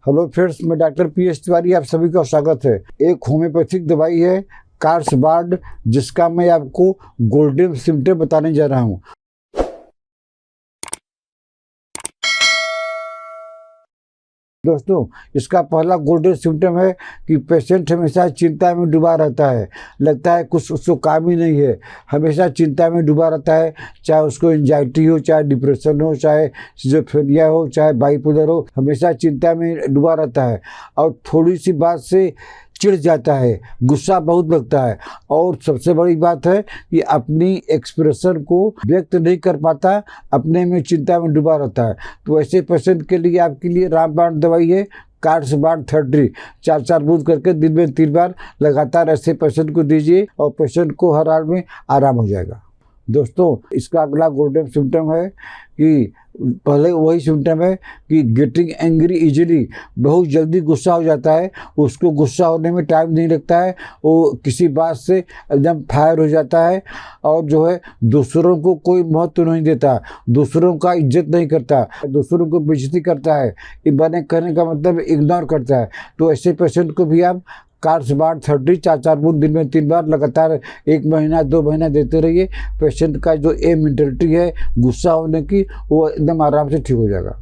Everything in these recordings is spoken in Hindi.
हेलो फ्रेंड्स, मैं डॉक्टर पीएस तिवारी, आप सभी का स्वागत है। एक होम्योपैथिक दवाई है कार्सबाड, जिसका मैं आपको गोल्डन सिम्टम बताने जा रहा हूँ। दोस्तों, इसका पहला गोल्डन सिम्टम है कि पेशेंट हमेशा चिंता में डूबा रहता है। लगता है कुछ उसको काम ही नहीं है, हमेशा चिंता में डूबा रहता है। चाहे उसको एंजाइटी हो, चाहे डिप्रेशन हो, चाहे सिजोफ्रेनिया हो, चाहे बाइपोलर हो, हमेशा चिंता में डूबा रहता है और थोड़ी सी बात से चिढ़ जाता है, गुस्सा बहुत लगता है। और सबसे बड़ी बात है कि अपनी एक्सप्रेशन को व्यक्त नहीं कर पाता, अपने में चिंता में डूबा रहता है। तो ऐसे पेशेंट के लिए आपके लिए रामबाण दवाई है कार्सबाड 30। 4 बूंद करके दिन में 3 बार लगातार ऐसे पेशेंट को दीजिए और पेशेंट को हर हाल में आराम हो जाएगा। दोस्तों, इसका अगला गोल्डन सिम्टम है कि पहले वही सिम्टम है कि गेटिंग एंग्री इजीली, बहुत जल्दी गुस्सा हो जाता है। उसको गुस्सा होने में टाइम नहीं लगता है, वो किसी बात से एकदम फायर हो जाता है और जो है दूसरों को कोई महत्व नहीं देता, दूसरों का इज्जत नहीं करता, दूसरों को बेइज्जती करता है। इबाने कहने का मतलब इग्नोर करता है। तो ऐसे पेशेंट को भी आप कार्सबाड 30 4 बूंद दिन में 3 बार लगातार 1 महीना 2 महीना देते रहिए। पेशेंट का जो मेंटलिटी है गुस्सा होने की, वो एकदम आराम से ठीक हो जाएगा।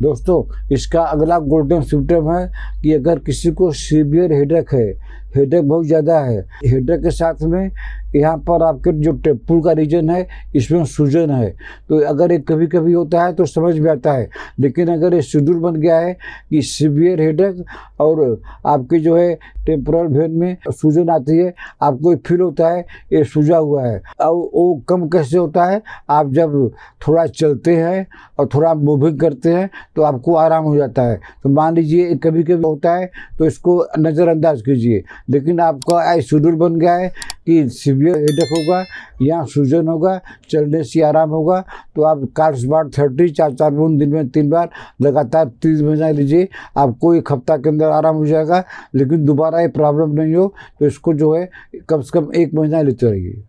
दोस्तों, इसका अगला गोल्डन सिम्टम है कि अगर किसी को सीवियर हेडेक है, हेडेक बहुत ज़्यादा है, हेडेक के साथ में यहाँ पर आपके जो टेम्पल का रीजन है इसमें सूजन है, तो अगर ये कभी कभी होता है तो समझ में आता है। लेकिन अगर ये शेड्यूल बन गया है कि सीवियर हेडेक और आपके जो है टेम्पोरल वेन में सूजन आती है, आपको फील होता है ये सूजा हुआ है, और वो कम कैसे होता है? आप जब थोड़ा चलते हैं और थोड़ा मूविंग करते हैं तो आपको आराम हो जाता है। तो मान लीजिए कभी कभी होता है तो इसको नज़रअंदाज कीजिए। लेकिन आपका शेड्यूल बन गया है कि सीवियर हेडेक होगा या सूजन होगा, चलने से आराम होगा, तो आप कार्सबाड 30 4 बूंद दिन में 3 बार लगातार 30 महीना लीजिए। आपको 1 हफ्ता के अंदर आराम हो जाएगा। लेकिन दोबारा ये प्रॉब्लम नहीं हो तो इसको जो है कम से कम 1 महीना लेते रहिए।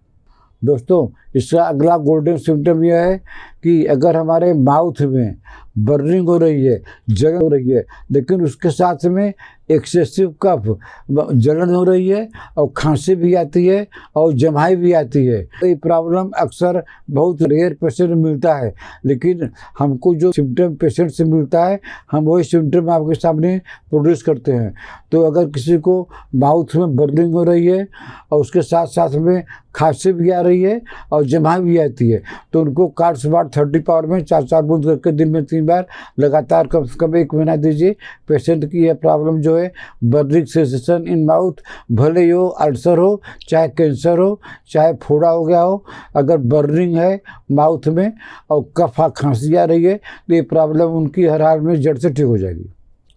दोस्तों, इसका अगला गोल्डन सिम्टम यह है कि अगर हमारे माउथ में बर्निंग हो रही है, जलन हो रही है, लेकिन उसके साथ में एक्सेसिव कफ, जलन हो रही है और खांसी भी आती है और जमाई भी आती है। ये प्रॉब्लम अक्सर बहुत रेयर पेशेंट में मिलता है, लेकिन हमको जो सिम्टम पेशेंट से मिलता है हम वही सिम्टम आपके सामने प्रोड्यूस करते हैं। तो अगर किसी को माउथ में बर्निंग हो रही है और उसके साथ साथ में खांसी भी आ रही है और जमाई भी आती है, तो उनको कार्सबाड 30 पावर में 4 बूंद करके दिन में 3 बार लगातार कम से कम 1 महीना दीजिए। पेशेंट की यह प्रॉब्लम जो है बर्निंग सेंसेशन इन माउथ, भले हो अल्सर हो, चाहे कैंसर हो, चाहे फोड़ा हो गया हो, अगर बर्निंग है माउथ में और कफ खांसी आ रही है तो ये प्रॉब्लम उनकी हर हाल में जड़ से ठीक हो जाएगी।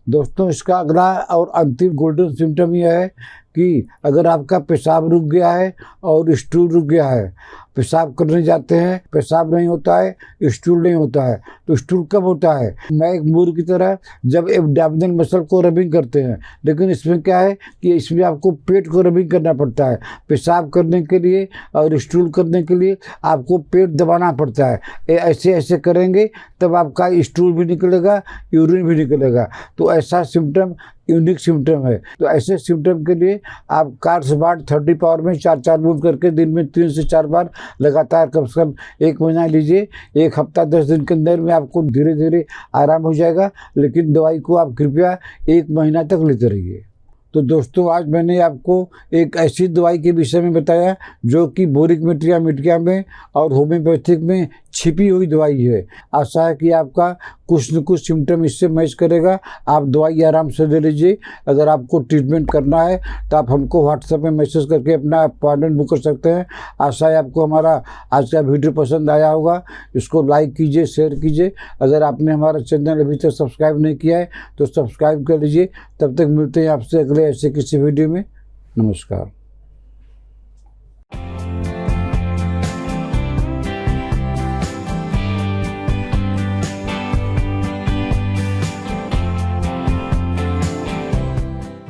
दोस्तों, इसका अगला और अंतिम गोल्डन सिम्टम यह है कि अगर आपका पेशाब रुक गया है और स्टूल रुक गया है, पेशाब करने जाते हैं, पेशाब नहीं होता है, स्टूल नहीं होता है, तो स्टूल कब होता है? मैं एक मूर की तरह जब एब्डोमिनल मसल को रबिंग करते हैं, लेकिन इसमें क्या है कि इसमें आपको पेट को रबिंग करना पड़ता है। पेशाब करने के लिए और स्टूल करने के लिए आपको पेट दबाना पड़ता है। ऐसे ऐसे करेंगे तब आपका स्टूल भी निकलेगा, यूरिन भी निकलेगा। तो ऐसा सिम्टम यूनिक सिम्टम है। तो ऐसे सिम्टम के लिए आप कार्सबाड 30 पावर में 4 बूंद करके दिन में 3 से 4 बार लगातार कम से कम 1 महीना लीजिए। 1 हफ्ता 10 दिन के अंदर में आपको धीरे धीरे आराम हो जाएगा। लेकिन दवाई को आप कृपया 1 महीना तक लेते रहिए। तो दोस्तों, आज मैंने आपको एक ऐसी दवाई के विषय में बताया जो कि बोरिक मीडिया में और होम्योपैथिक में छिपी हुई दवाई है। आशा है कि आपका कुछ न कुछ सिम्टम इससे मैच करेगा। आप दवाई आराम से ले लीजिए। अगर आपको ट्रीटमेंट करना है तो आप हमको व्हाट्सएप में मैसेज करके अपना अपॉइंटमेंट बुक कर सकते हैं। आशा है आपको हमारा आज का वीडियो पसंद आया होगा। इसको लाइक कीजिए, शेयर कीजिए। अगर आपने हमारा चैनल अभी तक सब्सक्राइब नहीं किया है तो सब्सक्राइब कर लीजिए। तब तक मिलते हैं आपसे अगले ऐसे किसी वीडियो में। नमस्कार।